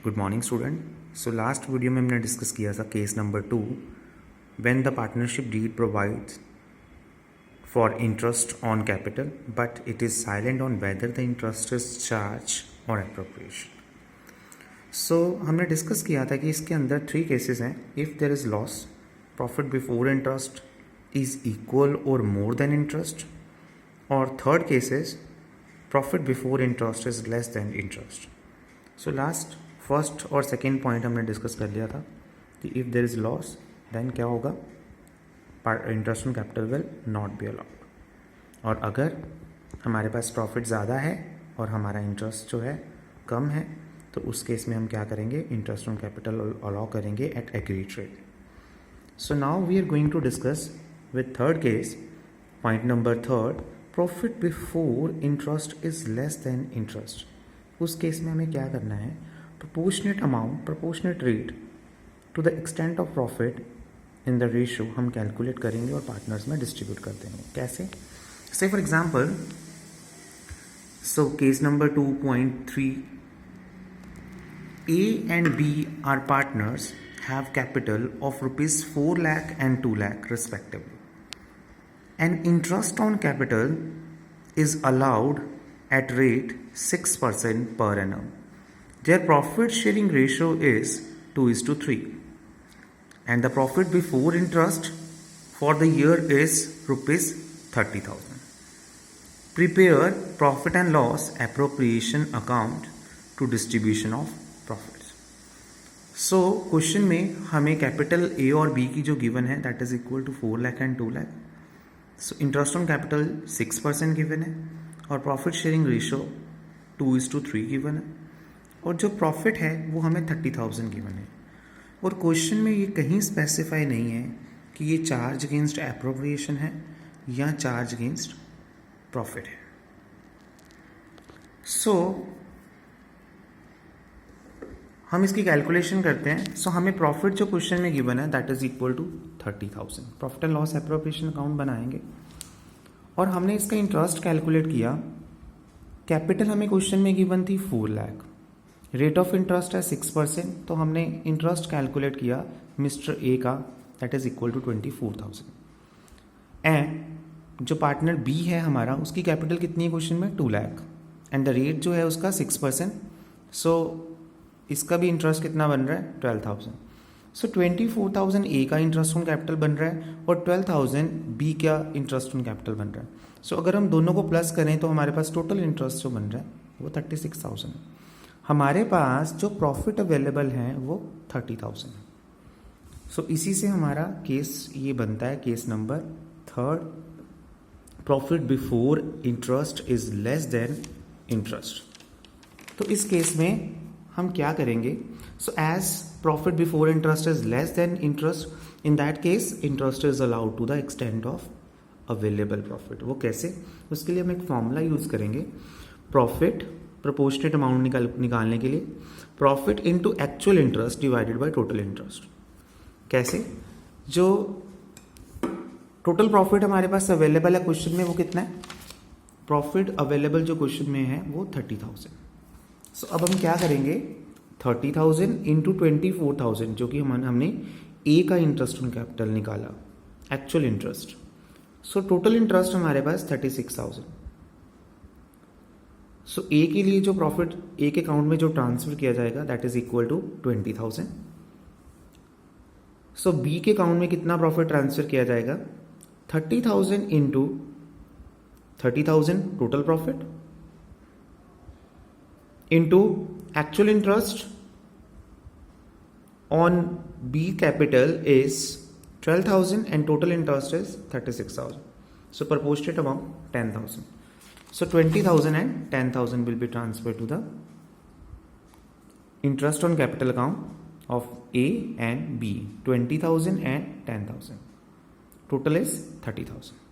Good morning student. So last video में हमने discuss किया था case number 2, when the partnership deed provides for interest on capital but it is silent on whether the interest is charge और appropriation. So हमने discuss किया था कि इसके अंदर 3 केसेस हैं। If there is loss, profit before interest is equal और more than interest, और third cases profit before interest is less than interest. So last first और सेकेंड पॉइंट हमने डिस्कस कर लिया था कि if there is loss then क्या होगा, interest on capital will not be allowed. और अगर हमारे पास प्रॉफिट ज़्यादा है और हमारा इंटरेस्ट जो है कम है तो उस केस में हम क्या करेंगे, इंटरेस्ट ऑन कैपिटल अलाउ करेंगे at agreed rate. So now we are going to discuss with third case, point number third, profit before interest is less than interest. उस केस में हमें क्या करना है, proportionate amount, proportionate rate to the extent of profit in the ratio हम calculate करेंगे और partners में डिस्ट्रीब्यूट कर देंगे। कैसे? से for example, so case number 2.3, A and B are partners, have capital of rupees 4 lakh and 2 lakh respectively, and interest on capital is allowed at rate 6% per annum. Their profit sharing ratio is 2:3, and the profit before interest for the year is rupees 30,000. Prepare profit and loss appropriation account to distribution of profits. So question में हमें capital A और B की जो given है that is equal to 4 lakh and 2 lakh. So interest on capital 6% given है और profit sharing ratio 2:3 given है, और जो प्रॉफिट है वो हमें 30,000 गिवन है। और क्वेश्चन में ये कहीं स्पेसिफाई नहीं है कि ये चार्ज अगेंस्ट एप्रोप्रिएशन है या चार्ज अगेंस्ट प्रॉफिट है। सो हम इसकी कैलकुलेशन करते हैं। सो हमें प्रॉफिट जो क्वेश्चन में गिवन है that is equal to 30,000। Profit and loss appropriation account बनाएंगे और हमने इसका इंटरेस्ट कैलकुलेट किया। कैपिटल हमें क्वेश्चन में गिवन थी 4 लाख, रेट ऑफ इंटरेस्ट है 6%, तो हमने इंटरेस्ट कैलकुलेट किया मिस्टर ए का that is equal to 24,000। And जो पार्टनर बी है हमारा, उसकी कैपिटल कितनी है क्वेश्चन में 2 लाख, एंड द रेट जो है उसका 6%। सो इसका भी इंटरेस्ट कितना बन रहा है 12,000। सो 24,000 ए का इंटरेस्ट ऑन कैपिटल बन रहा है और 12,000 बी का इंटरेस्ट ऑन कैपिटल बन रहा है। सो अगर हम दोनों को प्लस करें तो हमारे पास टोटल इंटरेस्ट जो बन रहा है वो 36,000 है। हमारे पास जो प्रॉफिट अवेलेबल है वो 30,000 है। सो इसी से हमारा केस ये बनता है, case number third, profit before interest is less than interest. तो इस केस में हम क्या करेंगे, so as profit before interest is less than interest, in that case interest is allowed to the extent of available profit. वो कैसे, उसके लिए हम एक फॉर्मूला यूज करेंगे, प्रॉफिट प्रोपोर्शनेट अमाउंट निकालने के लिए, profit into actual interest divided by total interest. कैसे, जो टोटल प्रॉफिट हमारे पास अवेलेबल है क्वेश्चन में वो कितना है, प्रॉफिट अवेलेबल जो क्वेश्चन में है वो 30,000। सो अब हम क्या करेंगे, 30,000 इंटू 24,000 जो कि हमने ए का इंटरेस्ट ऑन कैपिटल निकाला, actual interest. So total interest हमारे पास 36,000। सो ए के लिए जो प्रॉफिट ए के अकाउंट में जो ट्रांसफर किया जाएगा that is equal to 20,000। So B के अकाउंट में कितना प्रॉफिट ट्रांसफर किया जाएगा, 30,000 into 30,000 total profit into actual interest on B capital is 12,000 and total interest is 36,000. So proportionate amount 10,000. So 20,000 and 10,000 will be transferred to the interest on capital account of A and B. 20,000 and 10,000. Total is 30,000.